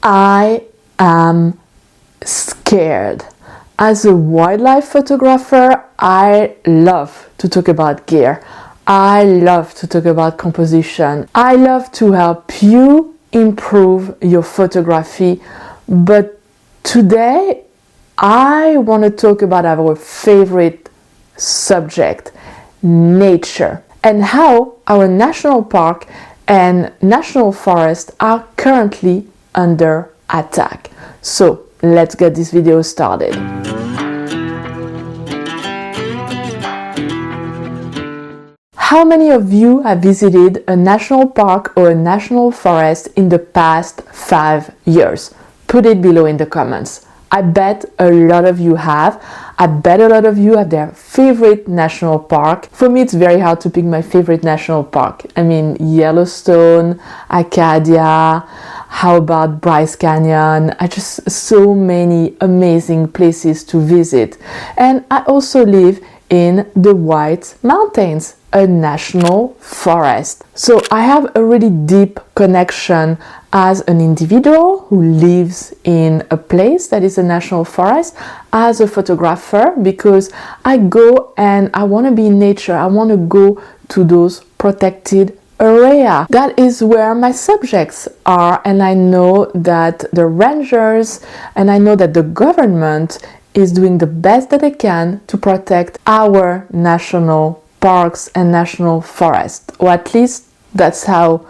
I am scared. As a wildlife photographer, I love to talk about gear. I love to talk about composition. I love to help you improve your photography. But today, I want to talk about our favorite subject, nature, and how our national park and national forest are currently under attack. So let's get this video started. How many of you have visited a national park or a national forest in the past 5 years? Put it below in the comments. I bet a lot of you have. I bet a lot of you have their favorite national park. For me, it's very hard to pick my favorite national park. I mean, Yellowstone, Acadia, how about Bryce Canyon? I just so many amazing places to visit. And I also live in the White Mountains, a national forest. So I have a really deep connection as an individual who lives in a place that is a national forest, as a photographer, because I go and I want to be in nature. I want to go to those protected area. That is where my subjects are, and I know that the rangers and I know that the government is doing the best that they can to protect our national parks and national forests, or at least that's how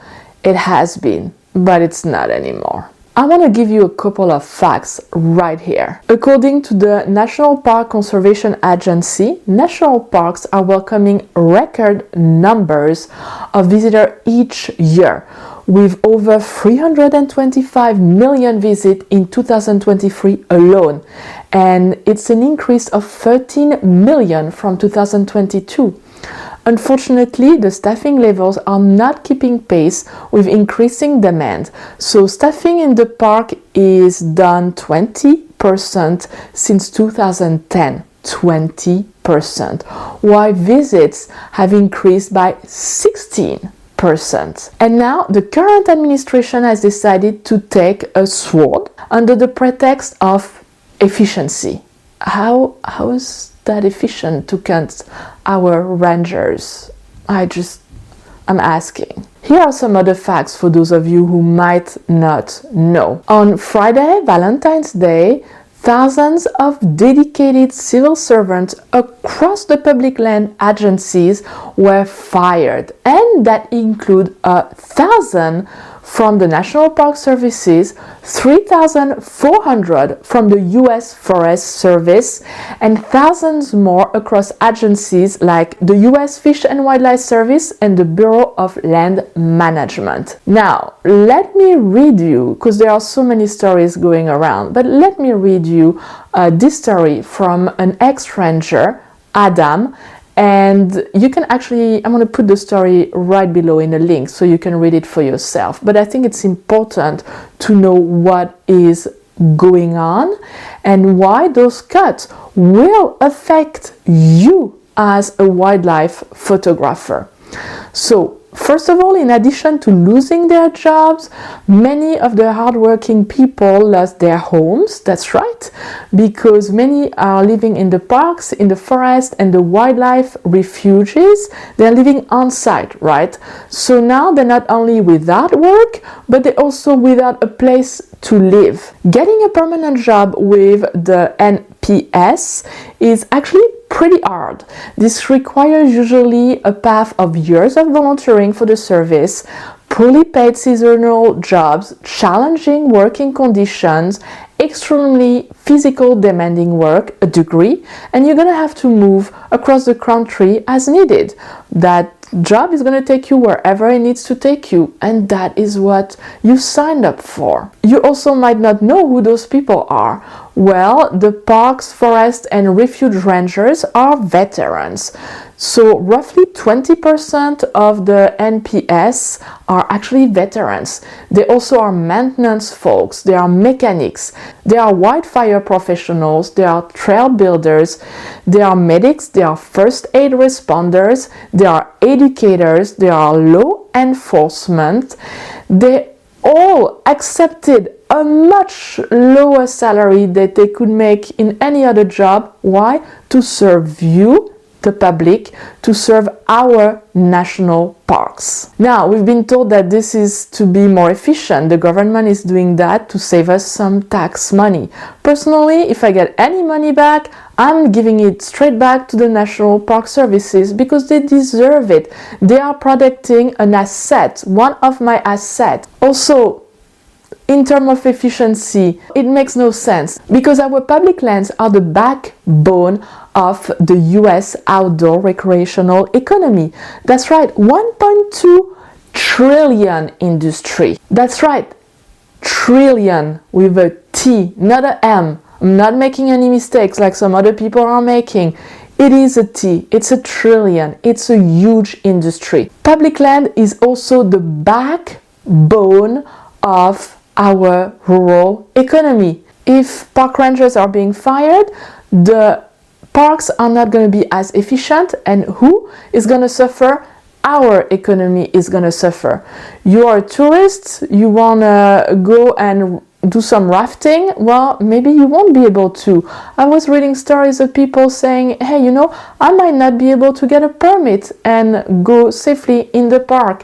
it has been, but it's not anymore. I want to give you a couple of facts right here. According to the National Park Conservation Agency, national parks are welcoming record numbers of visitors each year, with over 325 million visits in 2023 alone, and it's an increase of 13 million from 2022. Unfortunately, the staffing levels are not keeping pace with increasing demand. So staffing in the park is down 20% since 2010. 20%, while visits have increased by 16%. And now the current administration has decided to take a sword under the pretext of efficiency. How is that efficient to cut our rangers? I'm asking. Here are some other facts for those of you who might not know. On Friday, Valentine's Day, thousands of dedicated civil servants across the public land agencies were fired, and that include 1,000 from the National Park Services, 3,400 from the U.S. Forest Service, and thousands more across agencies like the U.S. Fish and Wildlife Service and the Bureau of Land Management. Now, let me read you, because there are so many stories going around, but let me read you this story from an ex-ranger, Adam. And you can actually, I'm going to put the story right below in a link so you can read it for yourself. But I think it's important to know what is going on and why those cuts will affect you as a wildlife photographer. So, first of all, in addition to losing their jobs, many of the hardworking people lost their homes. That's right, because many are living in the parks, in the forest, and the wildlife refuges. They're living on site, right? So now they're not only without work, but they're also without a place to live. Getting a permanent job with the NPS is actually pretty hard. This requires usually a path of years of volunteering for the service, poorly paid seasonal jobs, challenging working conditions, extremely physical demanding work, a degree, and you're gonna have to move across the country as needed. That job is going to take you wherever it needs to take you, and that is what you signed up for. You also might not know who those people are. Well, the parks, forests, and refuge rangers are veterans. So roughly 20% of the NPS are actually veterans. They also are maintenance folks, they are mechanics, they are wildfire professionals, they are trail builders, they are medics, they are first aid responders, they are educators, they are law enforcement, they all accepted a much lower salary that they could make in any other job. Why? To serve you, the public, to serve our national parks. Now, we've been told that this is to be more efficient. The government is doing that to save us some tax money. Personally, if I get any money back, I'm giving it straight back to the National Park Services because they deserve it. They are protecting an asset, one of my assets. Also, in terms of efficiency, it makes no sense because our public lands are the backbone of the US outdoor recreational economy. That's right, 1.2 trillion industry. That's right, trillion with a T, not a M. I'm not making any mistakes like some other people are making. It is a T, it's a trillion, it's a huge industry. Public land is also the backbone of our rural economy. If park rangers are being fired, the parks are not going to be as efficient, and who is going to suffer? Our economy is going to suffer. You are a tourist, you want to go and do some rafting, well, maybe you won't be able to. I was reading stories of people saying, hey, I might not be able to get a permit and go safely in the park.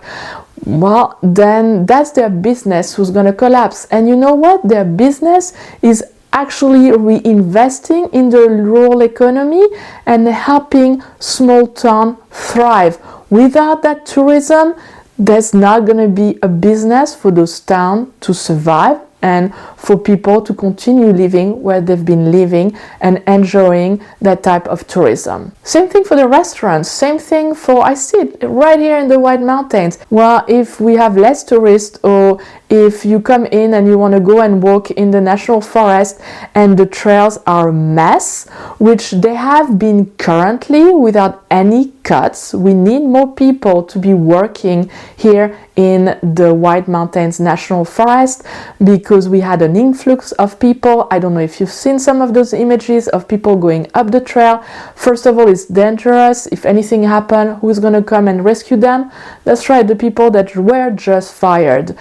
Well, then that's their business who's going to collapse. And you know what? Their business is actually reinvesting in the rural economy and helping small towns thrive. Without that tourism, there's not going to be a business for those towns to survive and for people to continue living where they've been living and enjoying that type of tourism. Same thing for the restaurants, same thing for, I see it right here in the White Mountains. Well, if we have less tourists, or if you come in and you want to go and walk in the national forest and the trails are a mess, which they have been currently without any cuts, we need more people to be working here in the White Mountains National Forest because we had an influx of people. I don't know if you've seen some of those images of people going up the trail. First of all, it's dangerous. If anything happens, who's going to come and rescue them? That's right, the people that were just fired.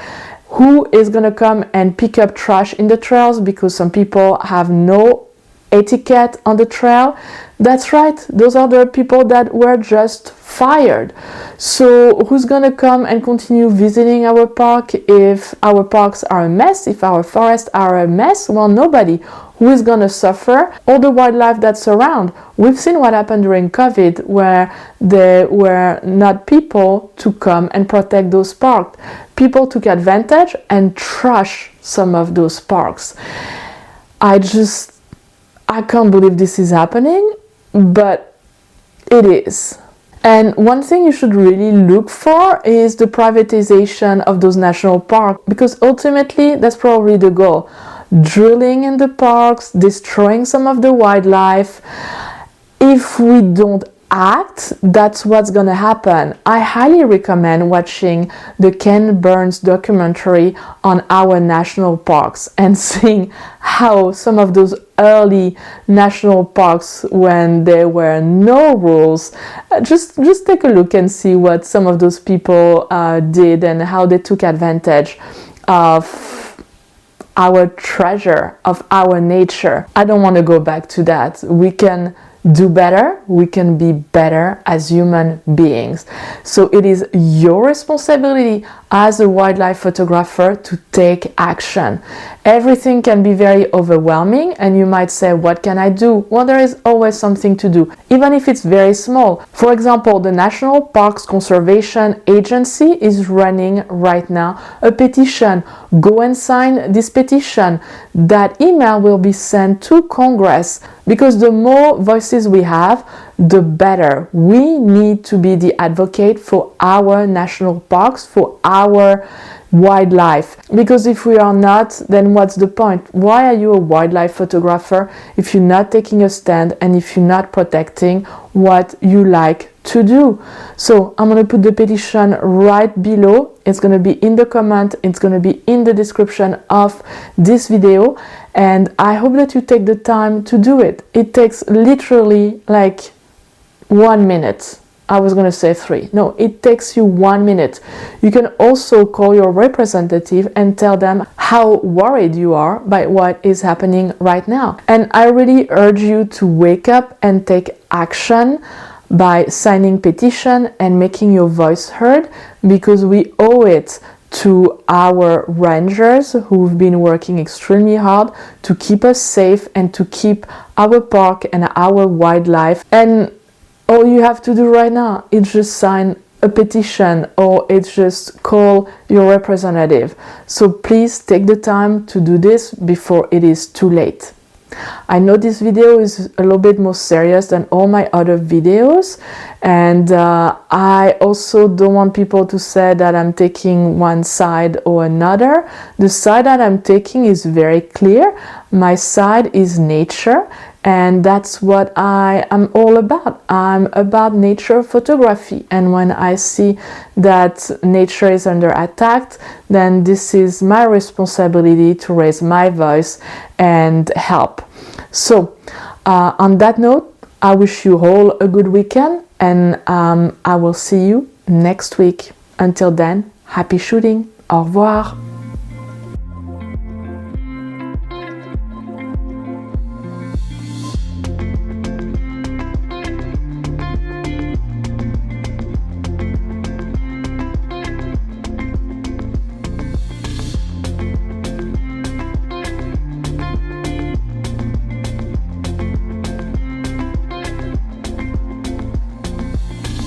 Who is going to come and pick up trash in the trails because some people have no etiquette on the trail? That's right, those are the people that were just fired. So who's going to come and continue visiting our park if our parks are a mess, if our forests are a mess? Well, nobody. Who is going to suffer? All the wildlife that's around. We've seen what happened during COVID, where there were not people to come and protect those parks. People took advantage and trashed some of those parks. I can't believe this is happening, but it is. And one thing you should really look for is the privatization of those national parks, because ultimately that's probably the goal. Drilling in the parks, destroying some of the wildlife. If we don't act, that's what's gonna happen. I highly recommend watching the Ken Burns documentary on our national parks and seeing how some of those early national parks, when there were no rules, just take a look and see what some of those people did and how they took advantage of our treasure, of our nature. I don't want to go back to that. We can do better, we can be better as human beings. So it is your responsibility as a wildlife photographer to take action. Everything can be very overwhelming and you might say, what can I do? Well, there is always something to do, even if it's very small. For example, the National Parks Conservation Agency is running right now a petition. Go and sign this petition. That email will be sent to Congress, because the more voices we have, the better. We need to be the advocate for our national parks, for our wildlife, because if we are not, then what's the point? Why are you a wildlife photographer if you're not taking a stand and if you're not protecting what you like to do? So I'm going to put the petition right below. It's going to be in the comment, it's going to be in the description of this video, and I hope that you take the time to do it. It takes literally like 1 minute. I was going to say 3. No, it takes you 1 minute. You can also call your representative and tell them how worried you are by what is happening right now. And I really urge you to wake up and take action by signing petition and making your voice heard, because we owe it to our rangers who've been working extremely hard to keep us safe and to keep our park and our wildlife. And all you have to do right now is just sign a petition, or it's just call your representative. So please take the time to do this before it is too late. I know this video is a little bit more serious than all my other videos, and I also don't want people to say that I'm taking one side or another. The side that I'm taking is very clear. My side is nature, and that's what I am all about. I'm about nature photography, and when I see that nature is under attack, then this is my responsibility to raise my voice and help. So on that note, I wish you all a good weekend, and I will see you next week. Until then, happy shooting. Au revoir.